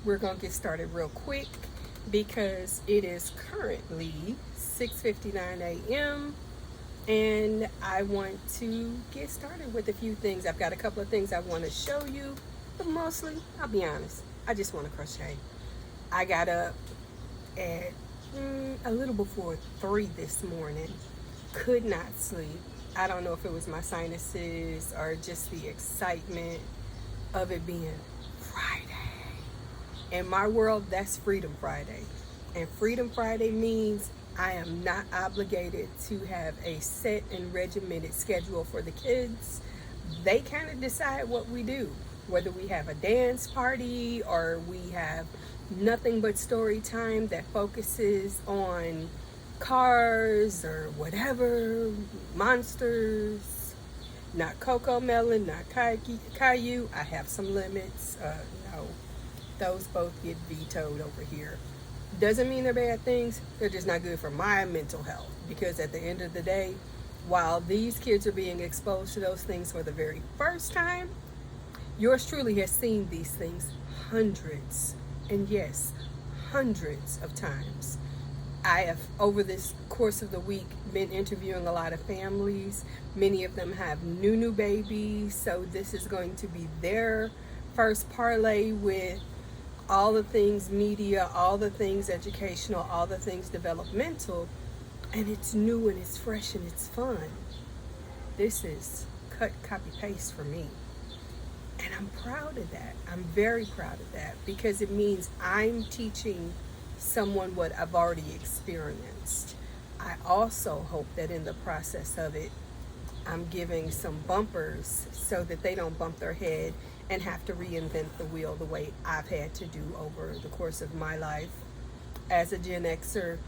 We're going to get started real quick because it is currently 6:59 a.m. and I want to get started with a few things. I've got a couple of things I want to show you, but mostly, I'll be honest, I just want to crochet. I got up at a little before 3 this morning. Could not sleep. I don't know if it was my sinuses or just the excitement of it being Friday. In my world, that's Freedom Friday. And Freedom Friday means I am not obligated to have a set and regimented schedule for the kids. They kind of decide what we do, whether we have a dance party or we have nothing but story time that focuses on cars or whatever, monsters, not Coco Melon, not Caillou. I have some limits. No, those both get vetoed over here. Doesn't mean they're bad things. They're just not good for my mental health, because at the end of the day, while these kids are being exposed to those things for the very first time, yours truly has seen these things hundreds, and yes, hundreds of times. I have, over this course of the week, been interviewing a lot of families. Many of them have new babies, so this is going to be their first parlay with all the things media, all the things educational, all the things developmental, and it's new and it's fresh and it's fun. This is cut, copy, paste for me. And I'm proud of that. I'm very proud of that, because it means I'm teaching someone what I've already experienced. I also hope that in the process of it, I'm giving some bumpers so that they don't bump their head and have to reinvent the wheel the way I've had to do over the course of my life. As a Gen Xer,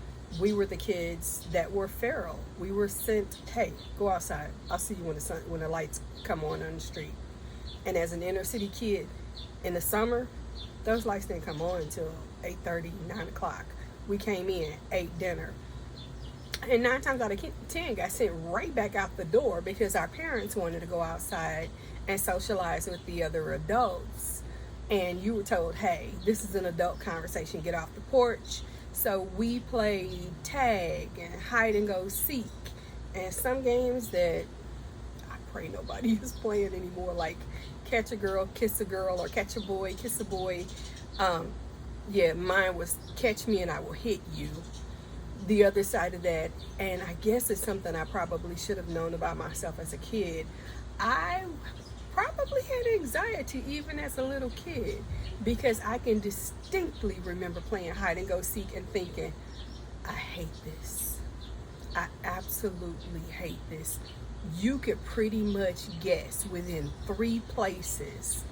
we were the kids that were feral. We were sent, hey, go outside. I'll see you when the lights come on the street. And as an inner city kid, in the summer, those lights didn't come on until 8:30, 9 o'clock. We came in, ate dinner. And 9 times out of 10 got sent right back out the door because our parents wanted to go outside and socialize with the other adults. And you were told, hey, this is an adult conversation, get off the porch. So we played tag and hide and go seek. And some games that I pray nobody is playing anymore, like catch a girl, kiss a girl, or catch a boy, kiss a boy. Yeah, mine was catch me and I will hit you. The other side of that, and I guess it's something I probably should have known about myself as a kid, I probably had anxiety even as a little kid, because I can distinctly remember playing hide and go seek and thinking, I hate this. I absolutely hate this. You could pretty much guess within 3 places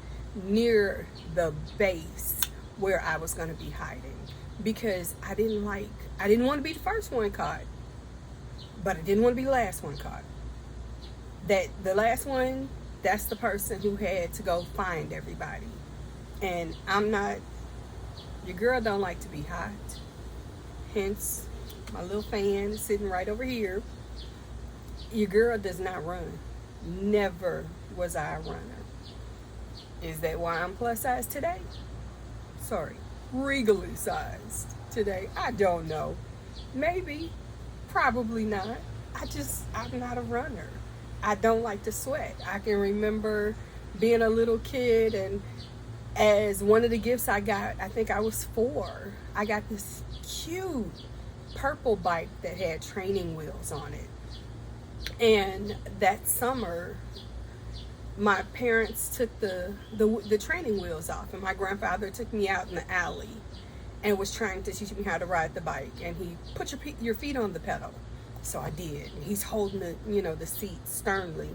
near the base where I was going to be hiding, because I didn't want to be the first one caught, but I didn't want to be the last one caught. That the last one, that's the person who had to go find everybody. And your girl don't like to be hot. Hence, my little fan is sitting right over here. Your girl does not run. Never was I a runner. Is that why I'm plus size today? Sorry, regally sized today. I don't know. Maybe, probably not. I'm not a runner. I don't like to sweat. I can remember being a little kid, and as one of the gifts I got, I think I was 4, I got this cute purple bike that had training wheels on it. And that summer, my parents took the training wheels off, and my grandfather took me out in the alley and was trying to teach me how to ride the bike. And he put your feet on the pedal. So I did. He's holding the seat sternly.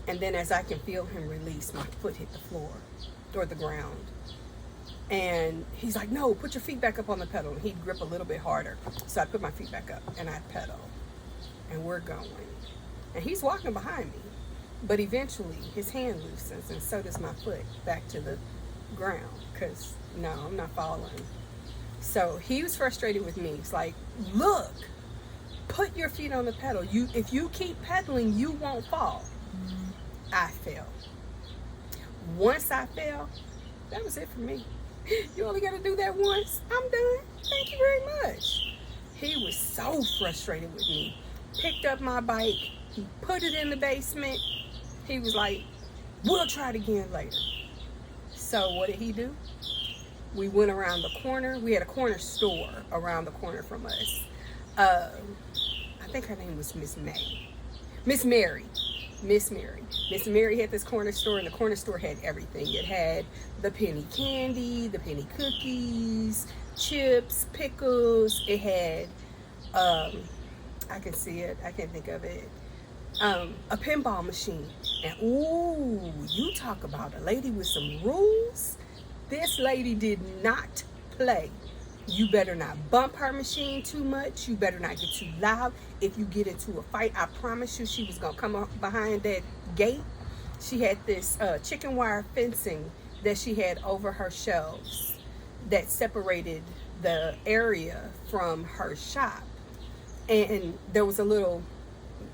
And then as I can feel him release, my foot hit the floor or the ground. And he's like, no, put your feet back up on the pedal. And he'd grip a little bit harder. So I put my feet back up and I pedal. And we're going. And he's walking behind me. But eventually his hand loosens, and so does my foot back to the ground, because no, I'm not following. So he was frustrated with me. It's like, look, put your feet on the pedal. If you keep pedaling, you won't fall. I fell. Once I fell, that was it for me. You only got to do that once. I'm done. Thank you very much. He was so frustrated with me. Picked up my bike. He put it in the basement. He was like, we'll try it again later. So what did he do? We went around the corner. We had a corner store around the corner from us. I think her name was Miss Mary. Miss Mary had this corner store, and the corner store had everything. It had the penny candy, the penny cookies, chips, pickles. It had, I can see it, I can't think of it, a pinball machine. And ooh, you talk about a lady with some rules. This lady did not play. You better not bump her machine too much. You better not get too loud. If you get into a fight, I promise you she was going to come up behind that gate. She had this chicken wire fencing that she had over her shelves that separated the area from her shop. And there was a little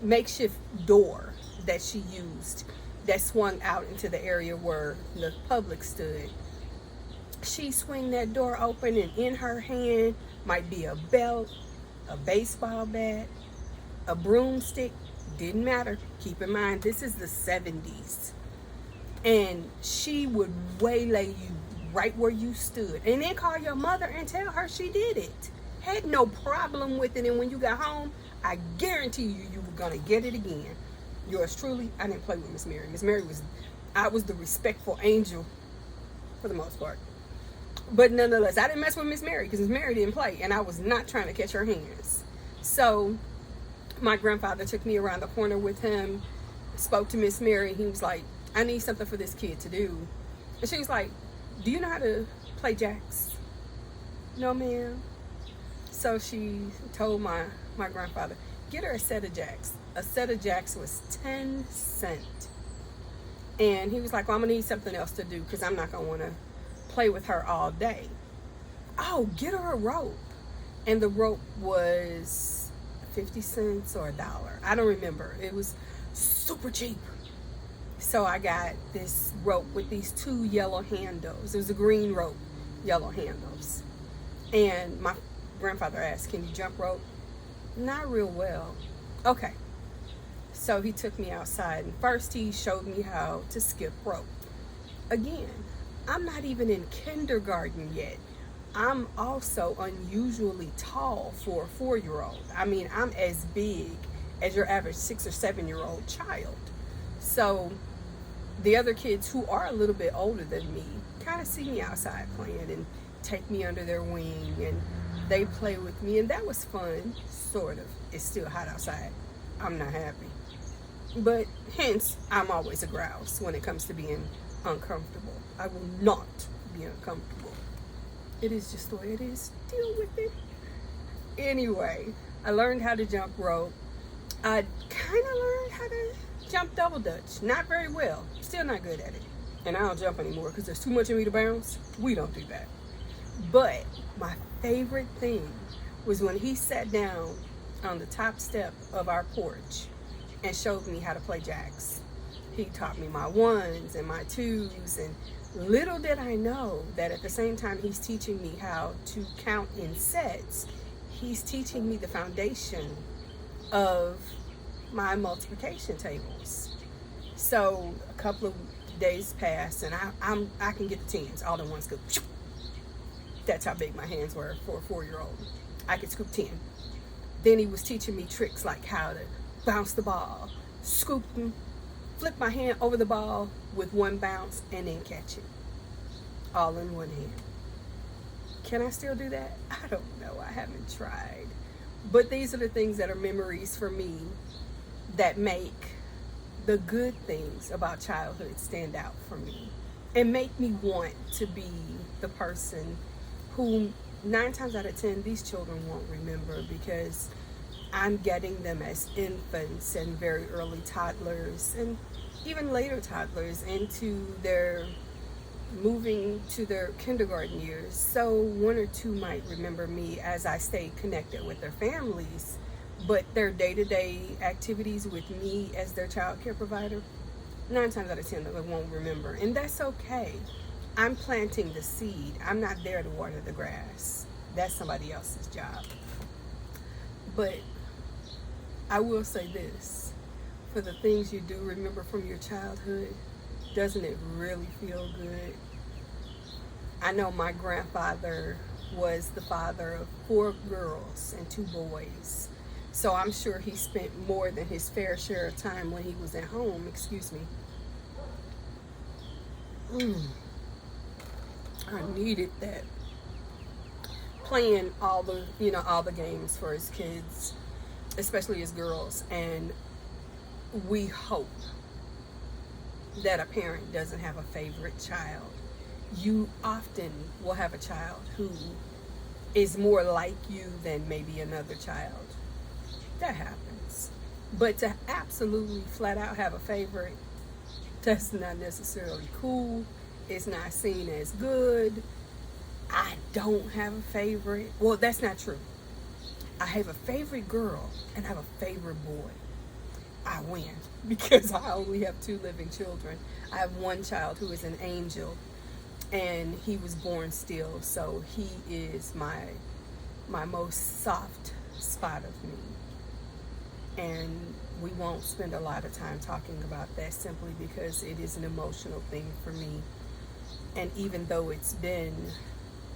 makeshift door that she used that swung out into the area where the public stood. She swing that door open, and in her hand might be a belt, a baseball bat, a broomstick. Didn't matter. Keep in mind, this is the 70s. And she would waylay you right where you stood, and then call your mother and tell her she did it. Had no problem with it, and when you got home, I guarantee you were gonna get it again. Yours truly, I didn't play with Miss Mary. Miss Mary I was the respectful angel for the most part. But nonetheless, I didn't mess with Miss Mary because Miss Mary didn't play, and I was not trying to catch her hands. So my grandfather took me around the corner with him, spoke to Miss Mary. He was like, I need something for this kid to do. And she was like, do you know how to play jacks? No, ma'am. So she told my grandfather, get her a set of jacks. A set of jacks was 10 cents. And he was like, well, I'm going to need something else to do because I'm not going to want to play with her all day. Oh, get her a rope. And the rope was 50 cents or $1. I don't remember. It was super cheap. So I got this rope with these 2 yellow handles. It was a green rope, yellow handles. And my grandfather asked, can you jump rope? Not real well. Okay. So he took me outside, and first he showed me how to skip rope. Again, I'm not even in kindergarten yet. I'm also unusually tall for a 4-year-old. I mean, I'm as big as your average 6 or 7-year-old child. So the other kids who are a little bit older than me kind of see me outside playing and take me under their wing, and they play with me, and that was fun, sort of. It's still hot outside. I'm not happy. But hence, I'm always a grouse when it comes to being uncomfortable. I will not be uncomfortable. It is just the way it is. Deal with it. Anyway, I learned how to jump rope. I kind of learned how to jump double dutch. Not very well. Still not good at it. And I don't jump anymore because there's too much of me to bounce. We don't do that. But my favorite thing was when he sat down on the top step of our porch and showed me how to play jacks. He taught me my 1s and my 2s, and little did I know that at the same time he's teaching me how to count in sets, he's teaching me the foundation of my multiplication tables. So a couple of days passed, and I can get the 10s all in one scoop. That's how big my hands were for a 4-year-old. I could scoop 10. Then he was teaching me tricks like how to bounce the ball, scoop them, flip my hand over the ball with 1 bounce, and then catch it. All in one hand. Can I still do that? I don't know. I haven't tried. But these are the things that are memories for me that make the good things about childhood stand out for me and make me want to be the person who 9 times out of 10 these children won't remember, because I'm getting them as infants and very early toddlers and even later toddlers into their moving to their kindergarten years. So 1 or 2 might remember me as I stayed connected with their families, but their day-to-day activities with me as their child care provider, 9 times out of 10 they won't remember, and that's okay. I'm planting the seed. I'm not there to water the grass. That's somebody else's job. But I will say this, for the things you do remember from your childhood, doesn't it really feel good? I know my grandfather was the father of 4 girls and 2 boys. So I'm sure he spent more than his fair share of time when he was at home. Excuse me. I needed that. Playing all the games for his kids, especially his girls. And we hope that a parent doesn't have a favorite child. You often will have a child who is more like you than maybe another child. That happens. But to absolutely flat out have a favorite, that's not necessarily cool. It's not seen as good. I don't have a favorite. Well, that's not true. I have a favorite girl and I have a favorite boy. I win because I only have 2 living children. I have one child who is an angel, and he was born still, so he is my most soft spot of me. And we won't spend a lot of time talking about that simply because it is an emotional thing for me. And even though it's been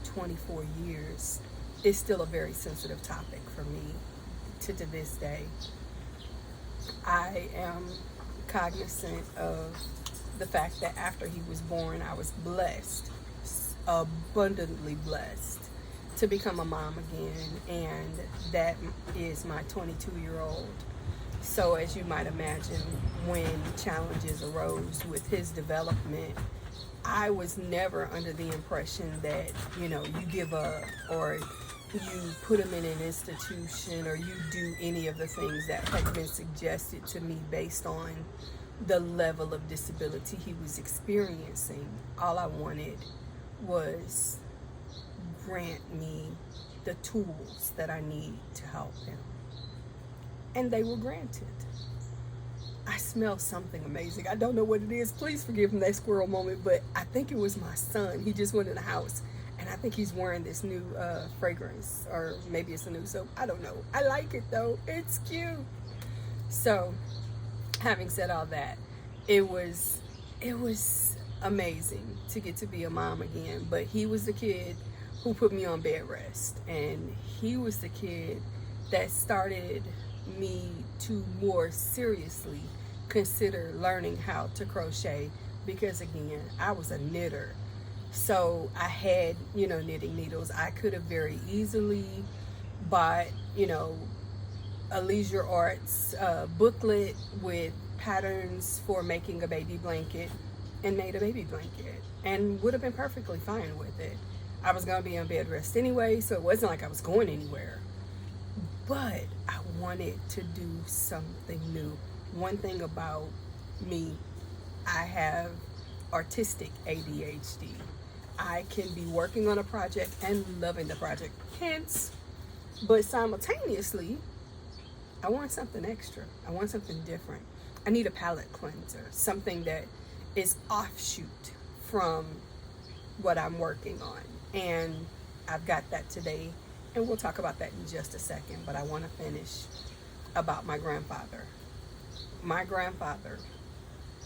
24 years, it's still a very sensitive topic for me to this day. I am cognizant of the fact that after he was born, I was blessed, abundantly blessed, to become a mom again, and that is my 22-year-old. So as you might imagine, when challenges arose with his development, I was never under the impression that, you give up or you put him in an institution or you do any of the things that had been suggested to me based on the level of disability he was experiencing. All I wanted was grant me the tools that I need to help him. And they were granted. I smell something amazing. I don't know what it is. Please forgive me that squirrel moment, but I think it was my son. He just went in the house, and I think he's wearing this new fragrance, or maybe it's a new soap. I don't know. I like it, though. It's cute. So, having said all that, it was amazing to get to be a mom again. But he was the kid who put me on bed rest, and he was the kid that started me to more seriously consider learning how to crochet, because again, I was a knitter. So I had, knitting needles. I could have very easily bought, a leisure arts booklet with patterns for making a baby blanket and made a baby blanket and would have been perfectly fine with it. I was going to be on bed rest anyway, so it wasn't like I was going anywhere. But I wanted to do something new. One thing about me, I have artistic ADHD. I can be working on a project and loving the project, but simultaneously, I want something extra. I want something different. I need a palette cleanser, something that is offshoot from what I'm working on. And I've got that today. And we'll talk about that in just a second, but I want to finish about my grandfather. My grandfather,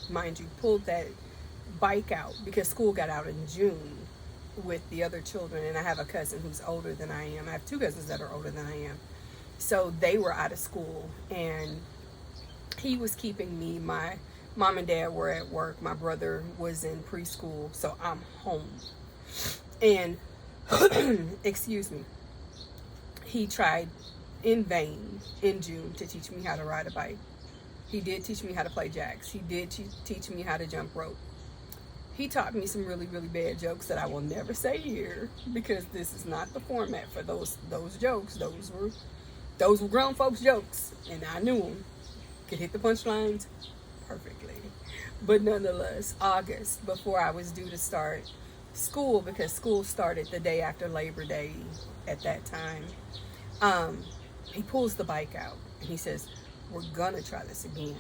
mind you, pulled that bike out because school got out in June with the other children, and I have a cousin who's older than I am. I have 2 cousins that are older than I am. So they were out of school, and he was keeping me. My mom and dad were at work. My brother was in preschool, so I'm home. And, excuse me, he tried in vain in June to teach me how to ride a bike. He did teach me how to play jacks. He did teach me how to jump rope. He taught me some really, really bad jokes that I will never say here because this is not the format for those jokes. Those were grown folks' jokes, and I knew them. Could hit the punchlines perfectly. But nonetheless, August, before I was due to start school, because school started the day after Labor Day at that time, he pulls the bike out and he says, "We're gonna try this again."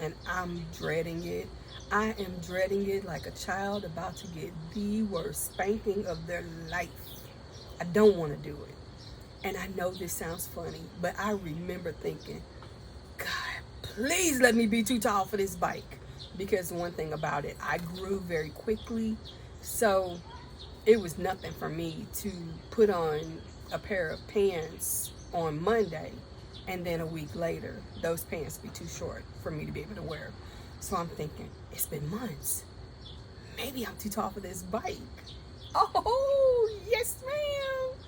and I'm dreading it. I am dreading it like a child about to get the worst spanking of their life. I don't want to do it. And I know this sounds funny, but I remember thinking, God, please let me be too tall for this bike. Because one thing about it, I grew very quickly. So it was nothing for me to put on a pair of pants on Monday and then a week later, those pants be too short for me to be able to wear. So I'm thinking, it's been months. Maybe I'm too tall for this bike. Oh, yes, ma'am.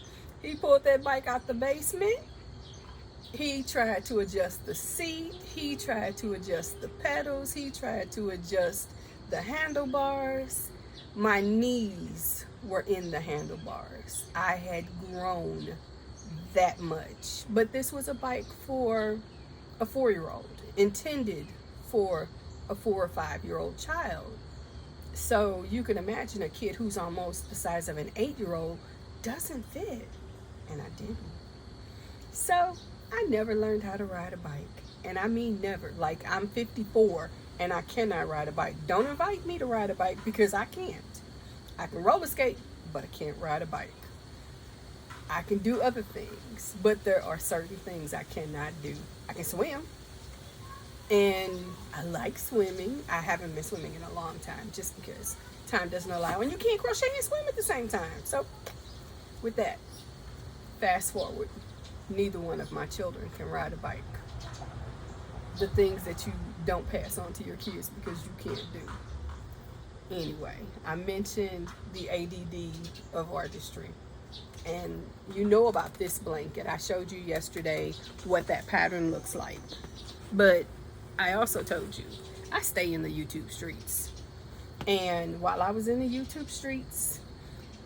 He pulled that bike out the basement. He tried to adjust the seat. He tried to adjust the pedals. He tried to adjust the handlebars. My knees were in the handlebars. I had grown that much. But this was a bike for a 4-year-old, intended for a 4 or 5-year-old child. So you can imagine a kid who's almost the size of an 8-year-old doesn't fit. And I didn't. So I never learned how to ride a bike. And I mean never. Like, I'm 54 and I cannot ride a bike. Don't invite me to ride a bike because I can't. I can roller skate, but I can't ride a bike. I can do other things, but there are certain things I cannot do. I can swim. And I like swimming. I haven't been swimming in a long time just because time doesn't allow. And you can't crochet and swim at the same time. So with that, fast forward. Neither one of my children can ride a bike. The things that you don't pass on to your kids because you can't do. Anyway, I mentioned the ADD of artistry. And you know about this blanket. I showed you yesterday what that pattern looks like. But I also told you, I stay in the YouTube streets. And while I was in the YouTube streets,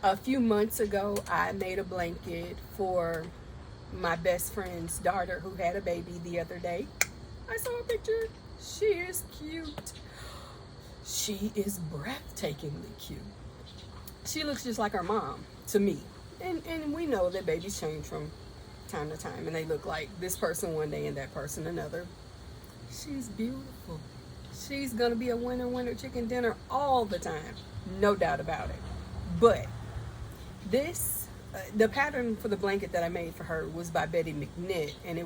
a few months ago, I made a blanket for my best friend's daughter who had a baby the other day. I saw a picture. She is cute. She is breathtakingly cute. She looks just like her mom to me. And we know that babies change from time to time. And they look like this person one day and that person another. She's beautiful. She's going to be a winner chicken dinner all the time. No doubt about it. But this, the pattern for the blanket that I made for her was by Betty McKnit. And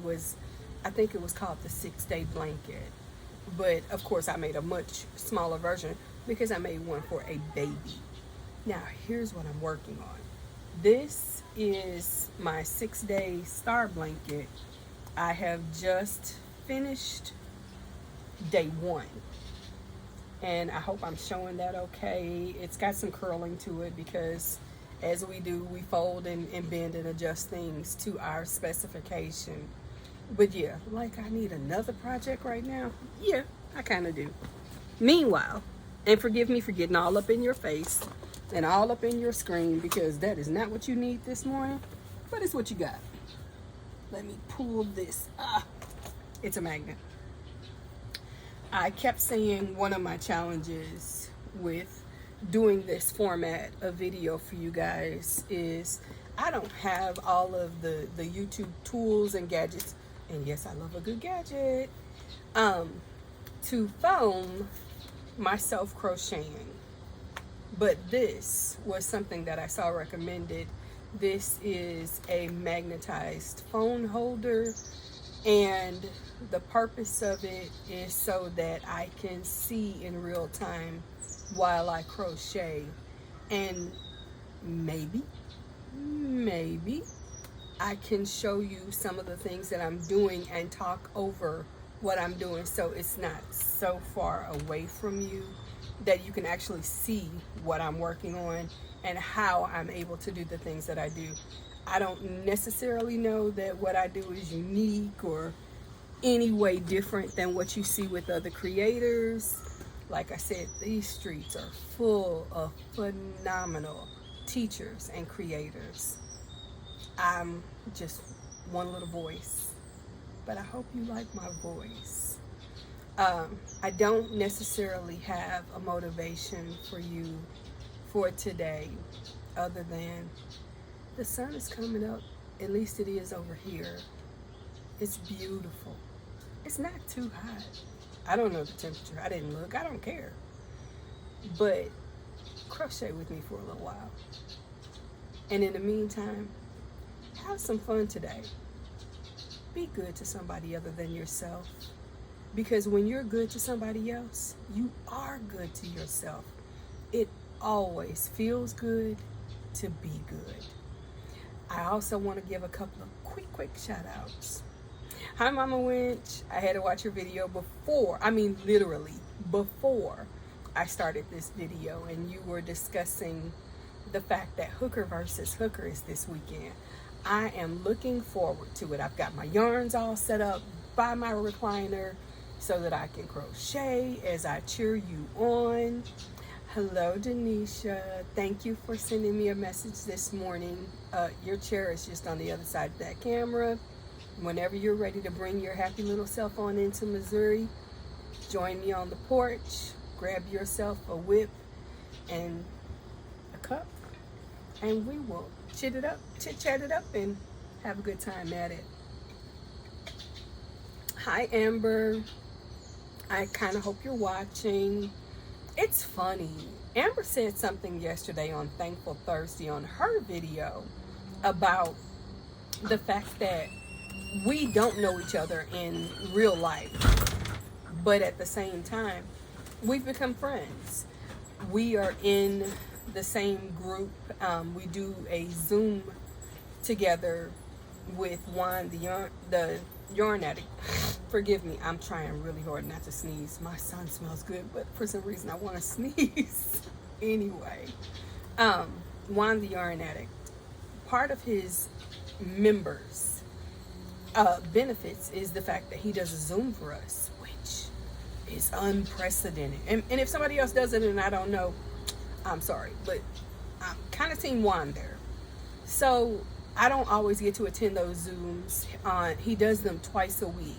I think it was called the 6-Day Blanket. But of course I made a much smaller version because I made one for a baby. Now here's what I'm working on. This is my 6-day star blanket. I have just finished day 1. And I hope I'm showing that okay. It's got some curling to it because as we do, we fold and bend and adjust things to our specification. But yeah, like I need another project right now. Yeah, I kind of do. Meanwhile, and forgive me for getting all up in your face and all up in your screen because that is not what you need this morning, but it's what you got. Let me pull this. It's a magnet. I kept saying one of my challenges with doing this format of video for you guys is I don't have all of the YouTube tools and gadgets, and yes, I love a good gadget, to film myself crocheting. But this was something that I saw recommended. This is a magnetized phone holder, and the purpose of it is so that I can see in real time while I crochet, and maybe I can show you some of the things that I'm doing and talk over what I'm doing so it's not so far away from you that you can actually see what I'm working on and how I'm able to do the things that I do. I don't necessarily know that what I do is unique or any way different than what you see with other creators. Like I said, these streets are full of phenomenal teachers and creators. I'm just one little voice, but I hope you like my voice. I don't necessarily have a motivation for you for today other than the sun is coming up. At least it is over here. It's beautiful. It's not too hot. I don't know the temperature. I didn't look. I don't care. But crochet with me for a little while. And in the meantime, have some fun today. Be good to somebody other than yourself. Because when you're good to somebody else, you are good to yourself. It always feels good to be good. I also want to give a couple of quick shout outs. Hi Mama Winch. I had to watch your video literally before I started this video, and you were discussing the fact that Hooker versus Hooker is this weekend. I am looking forward to it. I've got my yarns all set up by my recliner so that I can crochet as I cheer you on. Hello, Denisha. Thank you for sending me a message this morning. Your chair is just on the other side of that camera. Whenever you're ready to bring your happy little self on into Missouri, join me on the porch. Grab yourself a whip and a cup, and we will chit-chat it up, and have a good time at it. Hi, Amber. I kind of hope you're watching. It's funny. Amber said something yesterday on Thankful Thursday on her video about the fact that we don't know each other in real life, but at the same time, we've become friends. We are in the same group. We do a Zoom together with Juan, the yarn addict. Forgive me, I'm trying really hard not to sneeze. My son smells good, but for some reason I want to sneeze. Anyway, Juan, the yarn addict, part of his members' benefits is the fact that he does a Zoom for us, which is unprecedented. And if somebody else does it and I don't know, I'm sorry, but I'm kind of team Juan there. So I don't always get to attend those Zooms. He does them twice a week.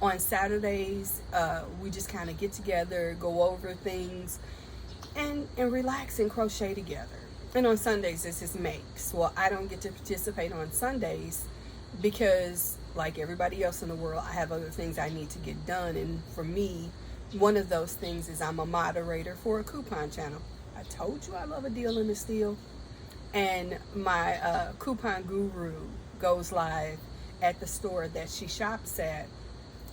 On Saturdays, we just kind of get together, go over things, and relax and crochet together. And on Sundays, it's his makes. Well, I don't get to participate on Sundays because, like everybody else in the world, I have other things I need to get done. And for me, one of those things is I'm a moderator for a coupon channel. I told you I love a deal and a steal. And my coupon guru goes live at the store that she shops at,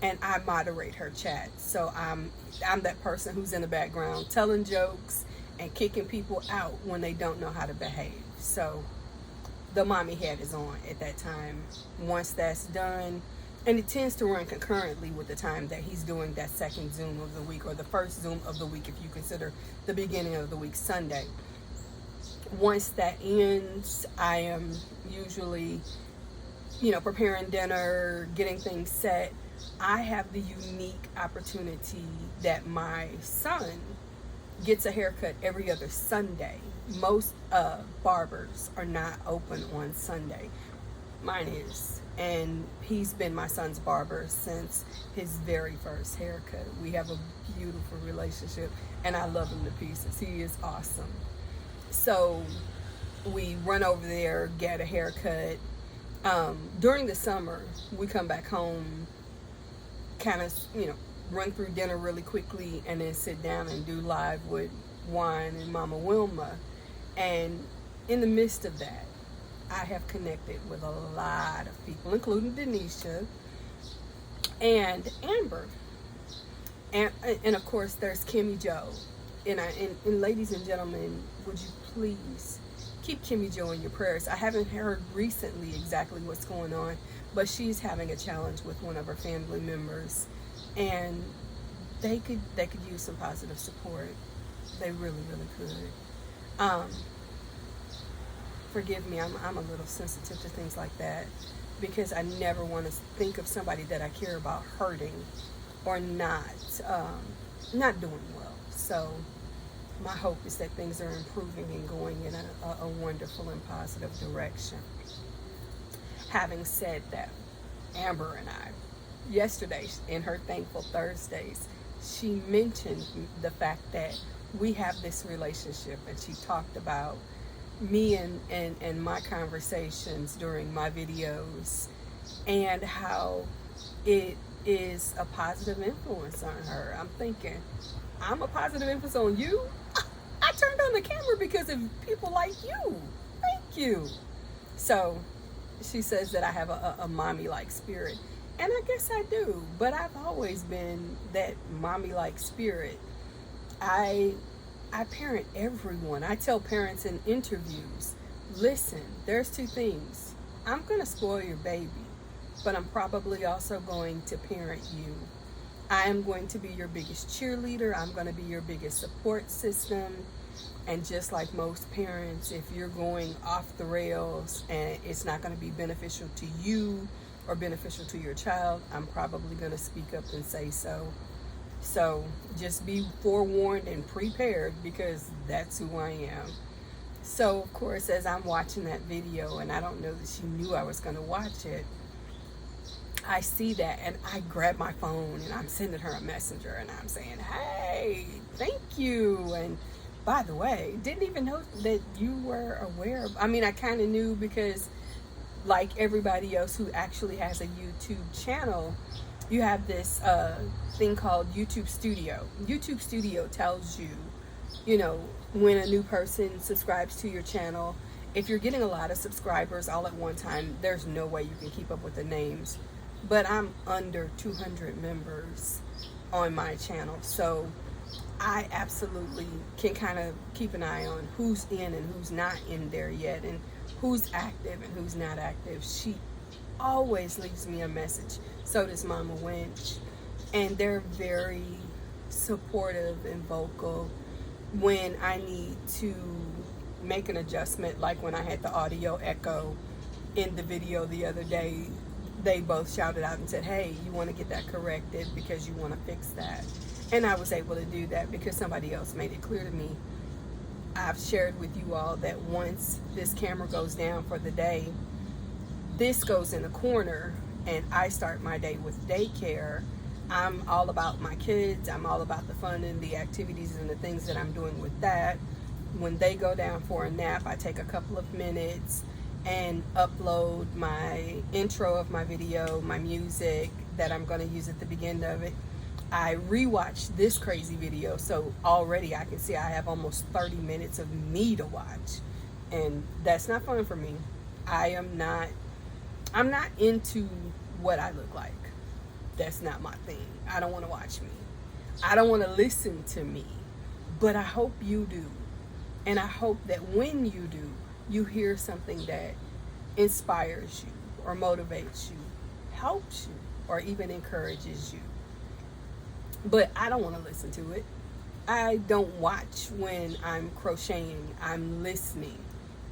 and I moderate her chat. So I'm that person who's in the background telling jokes and kicking people out when they don't know how to behave. So the mommy hat is on at that time. Once that's done, and it tends to run concurrently with the time that he's doing that second Zoom of the week, or the first Zoom of the week if you consider the beginning of the week Sunday. Once that ends, I am usually, preparing dinner, getting things set. I have the unique opportunity that my son gets a haircut every other Sunday. Most barbers are not open on Sunday. Mine is. And he's been my son's barber since his very first haircut. We have a beautiful relationship, and I love him to pieces. He is awesome. So we run over there, get a haircut. During the summer, we come back home, kind of, run through dinner really quickly, and then sit down and do live with Juan and Mama Wilma. And in the midst of that, I have connected with a lot of people, including Denisha and Amber. And of course, there's Kimmy Joe. And ladies and gentlemen, would you please keep Kimmy Joe in your prayers? I haven't heard recently exactly what's going on, but she's having a challenge with one of her family members, and they could use some positive support. They really could. Forgive me, I'm a little sensitive to things like that, because I never want to think of somebody that I care about hurting or not doing well. So my hope is that things are improving and going in a wonderful and positive direction. Having said that, Amber and I, yesterday in her Thankful Thursdays, she mentioned the fact that we have this relationship, and she talked about me and my conversations during my videos, and how it is a positive influence on her. I'm thinking, I'm a positive influence on you? I turned on the camera because of people like you. Thank you. So she says that I have a mommy-like spirit. And I guess I do. But I've always been that mommy-like spirit. I parent everyone. I tell parents in interviews, listen, there's two things. I'm going to spoil your baby, but I'm probably also going to parent you. I am going to be your biggest cheerleader. I'm going to be your biggest support system. And just like most parents, if you're going off the rails and it's not going to be beneficial to you or beneficial to your child, I'm probably going to speak up and say so. So just be forewarned and prepared, because that's who I am. So of course, as I'm watching that video, and I don't know that she knew I was going to watch it, I see that and I grab my phone and I'm sending her a messenger and I'm saying, hey, thank you. And by the way, didn't even know that you were aware of, I mean, I kind of knew because like everybody else who actually has a YouTube channel, you have this thing called YouTube Studio. YouTube Studio tells you, you know, when a new person subscribes to your channel. If you're getting a lot of subscribers all at one time, there's no way you can keep up with the names. But I'm under 200 members on my channel. So I absolutely can kind of keep an eye on who's in and who's not in there yet, and who's active and who's not active. She always leaves me a message. So does Mama Winch. And they're very supportive and vocal when I need to make an adjustment. Like when I had the audio echo in the video the other day, they both shouted out and said, hey, you want to get that corrected because you want to fix that. And I was able to do that because somebody else made it clear to me. I've shared with you all that once this camera goes down for the day, this goes in a corner and I start my day with daycare. I'm all about my kids. I'm all about the fun and the activities and the things that I'm doing with that. When they go down for a nap, I take a couple of minutes and upload my intro of my video, my music that I'm going to use at the beginning of it. I rewatch this crazy video, so already I can see I have almost 30 minutes of me to watch, and that's not fun for me. I'm not into what I look like. That's not my thing. I don't want to watch me. I don't want to listen to me, but I hope you do. And I hope that when you do, you hear something that inspires you or motivates you, helps you, or even encourages you. But I don't want to listen to it. I don't watch when I'm crocheting. I'm listening.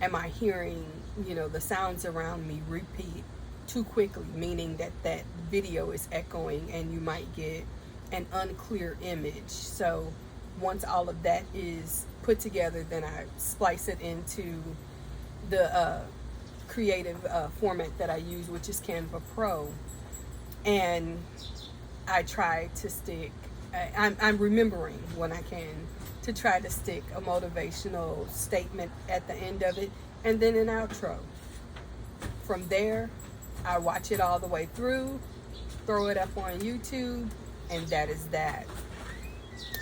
Am I hearing, the sounds around me repeat too quickly, meaning that that video is echoing and you might get an unclear image. So once all of that is put together, then I splice it into the creative format that I use, which is Canva Pro. And I try to stick, I'm remembering when I can, to try to stick a motivational statement at the end of it, and then an outro. From there, I watch it all the way through, throw it up on YouTube, and that is that.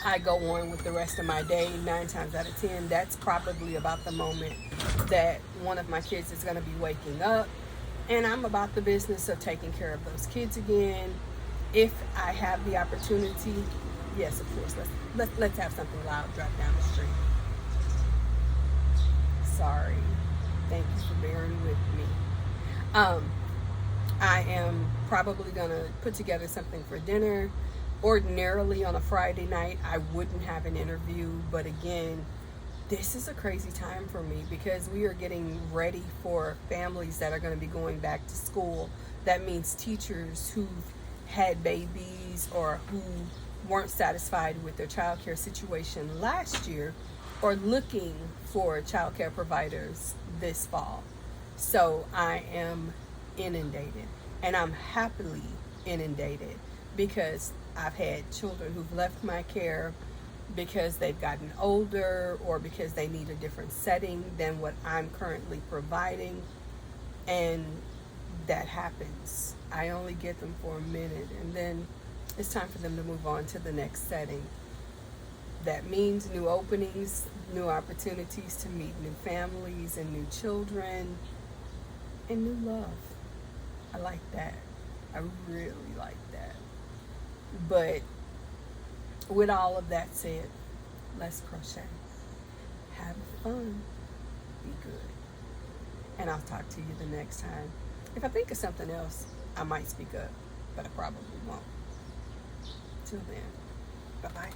I go on with the rest of my day. 9 times out of 10, that's probably about the moment that one of my kids is going to be waking up, and I'm about the business of taking care of those kids again. If I have the opportunity, yes, of course, let's have something loud drop down the street. Sorry. Thank you for bearing with me. I am probably gonna put together something for dinner. Ordinarily on a Friday night, I wouldn't have an interview, but again, this is a crazy time for me because we are getting ready for families that are going to be going back to school. That means teachers who've had babies or who weren't satisfied with their childcare situation last year or looking for childcare providers this fall. So I am inundated, and I'm happily inundated because I've had children who've left my care because they've gotten older or because they need a different setting than what I'm currently providing, and that happens. I only get them for a minute, and then it's time for them to move on to the next setting. That means new openings, new opportunities to meet new families and new children and new love. I like that. I really like that. But with all of that said, let's crochet. Have fun. Be good. And I'll talk to you the next time. If I think of something else, I might speak up, but I probably won't. Till then, bye-bye.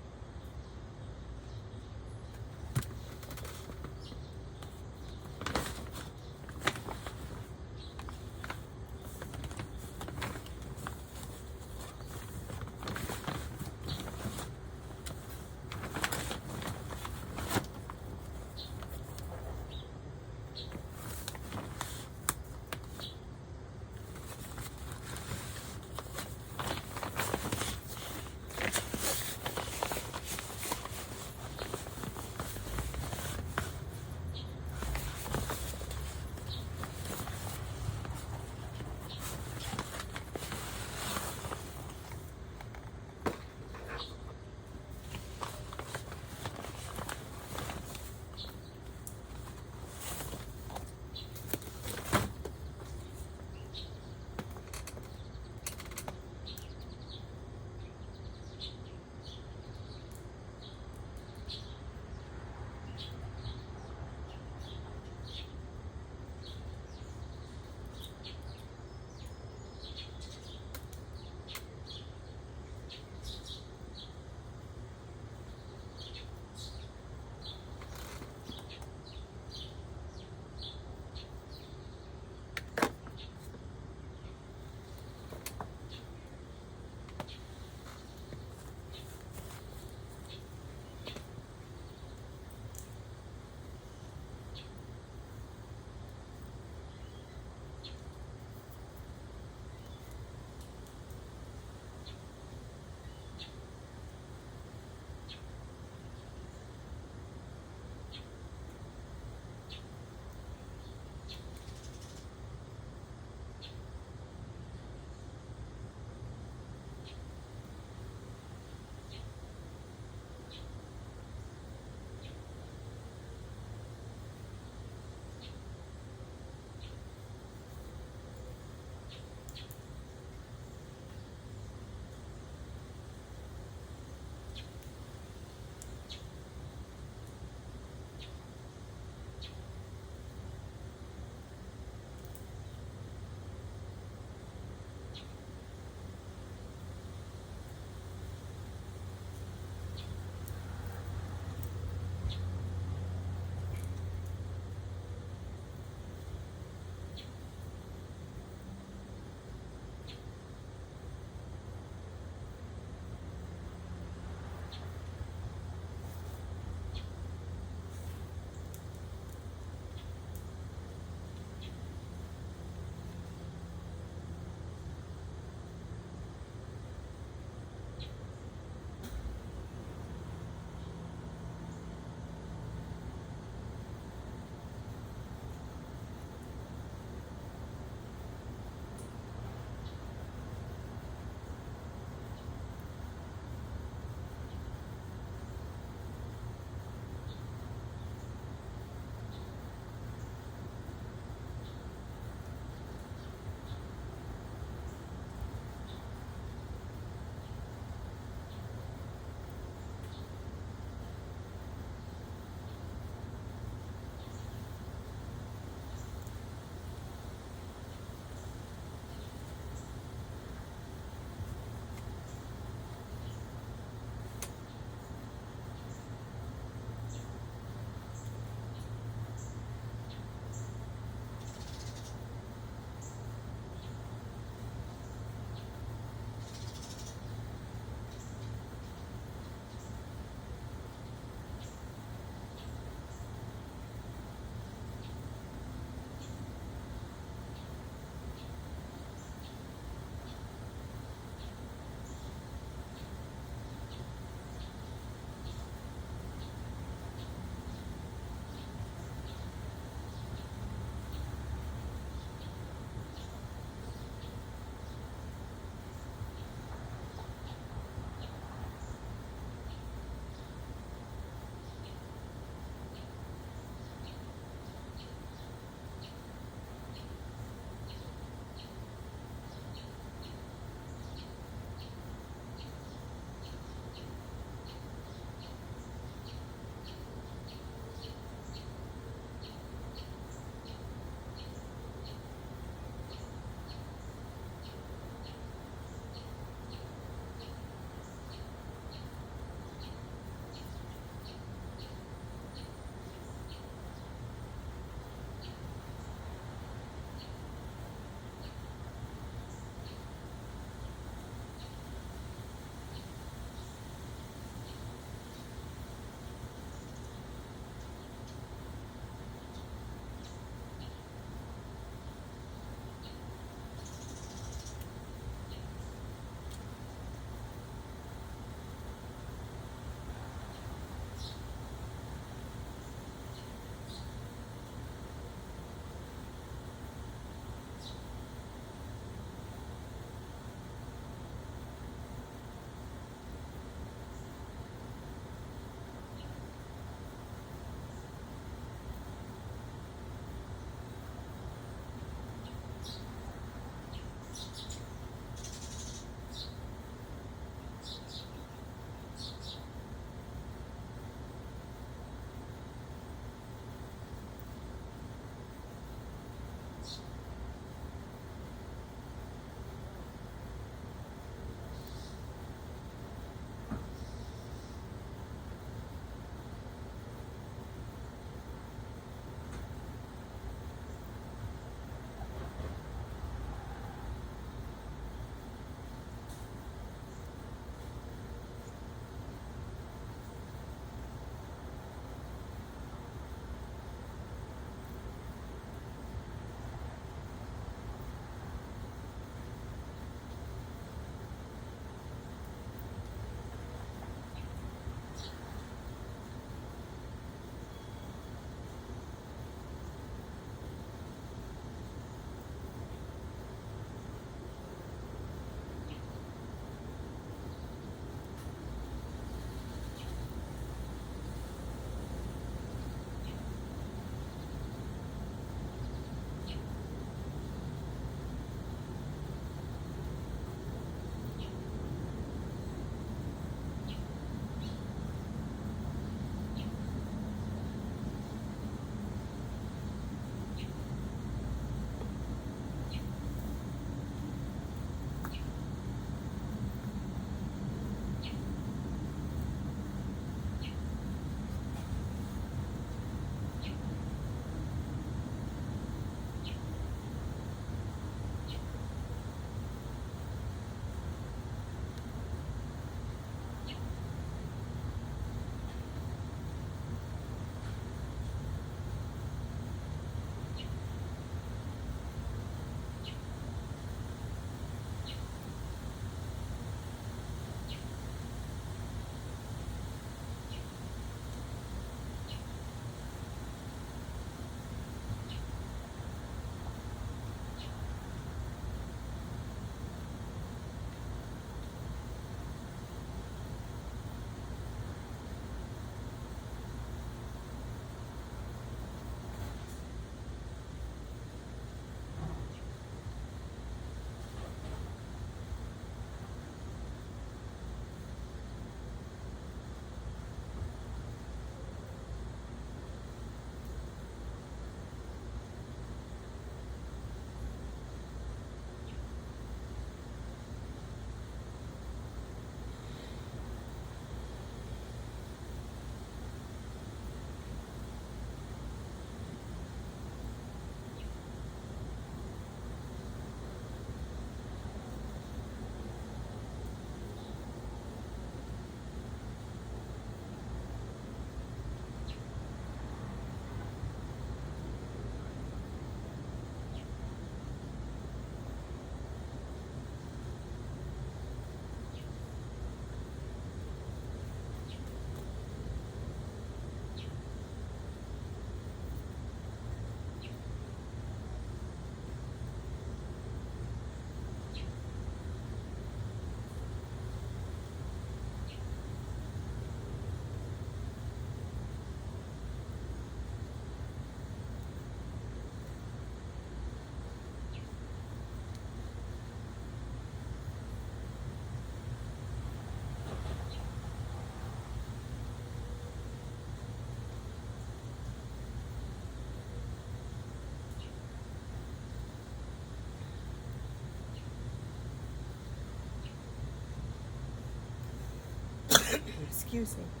Excuse me.